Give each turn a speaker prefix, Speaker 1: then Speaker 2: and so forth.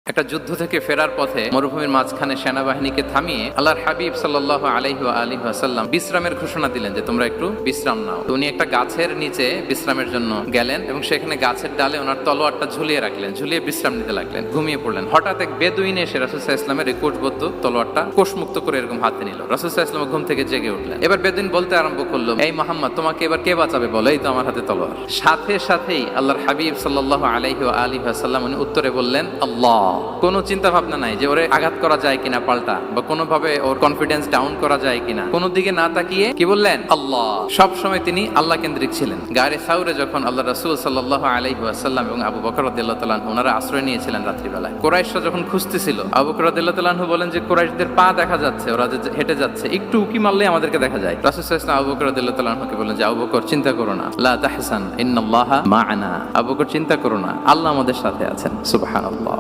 Speaker 1: একটা যুদ্ধ থেকে ফেরার পথে মরুভূমির মাঝখানে সেনাবাহিনীকে থামিয়ে আল্লাহর হাবিব সাল্লাল্লাহু আলাইহি ওয়াসাল্লাম বিশ্রামের ঘোষণা দিলেন যে তোমরা একটু বিশ্রাম নাও। তো উনি একটা গাছের নিচে বিশ্রামের জন্য গেলেন এবং সেখানে গাছের ডালে ওনার তলোয়ারটা ঝুলিয়ে রাখলেন, ঝুলিয়ে বিশ্রাম নিতে লাগলেন, ঘুমিয়ে পড়লেন। হঠাৎ এক বেদুইন এসে রাসূল সাল্লাল্লাহু আলাইহি ওয়াসাল্লামের কোষবদ্ধ তলোয়ারটা কোষমুক্ত করে এরকম হাতে নিল। রাসূল সাল্লাল্লাহু আলাইহি ওয়াসাল্লাম ঘুম থেকে জেগে উঠলেন। এবার বেদুইন বলতে আরম্ভ করলো, এই মুহাম্মদ, তোমাকে এবার কে বাঁচাবে বলো, এই তো আমার হাতে তলোয়ার। সাথে সাথেই আল্লাহর হাবিব সাল্লাল্লাহু আলাইহি ওয়াসাল্লাম উনি উত্তরে বললেন আল্লাহ। কোনো চিন্তা ভাবনা নাই যে ওরে আঘাত করা যায় কিনা পাল্টা, বা কোনোভাবে ওর কনফিডেন্স ডাউন করা যায় কিনা, কোনো দিকে না তাকিয়ে কি বললেন? আল্লাহ। সব সময় তিনি আল্লাহ কেন্দ্রিক ছিলেন। গারে সাউরে যখন আল্লাহ রাসূল সাল্লাল্লাহু আলাইহি ওয়াসাল্লাম এবং আবু বকর রাদিয়াল্লাহু তাআলা আনহু ওনারা আশ্রয় নিয়েছিলেন রাত্রিবেলায়, কুরাইশরা যখন খুঁজতেছিল, আবু বকর রাদিয়াল্লাহু তাআলা আনহু বলেন যে কুরাইশদের পা দেখা যাচ্ছে, ওরা যে হেঁটে যাচ্ছে, একটু উকি মারলেই আমাদেরকে দেখা যায়। রাসূল সাল্লাল্লাহু আলাইহি ওয়াসাল্লাম আবু বকর রাদিয়াল্লাহু তাআলা আনহুকে বলেন যে আবু বকর, চিন্তা করো না, লা তাহসান ইন্নাল্লাহা মা'ানা। আবু বকর, চিন্তা করো না, আল্লাহ আমাদের সাথে আছেন। সুবহানাল্লাহ।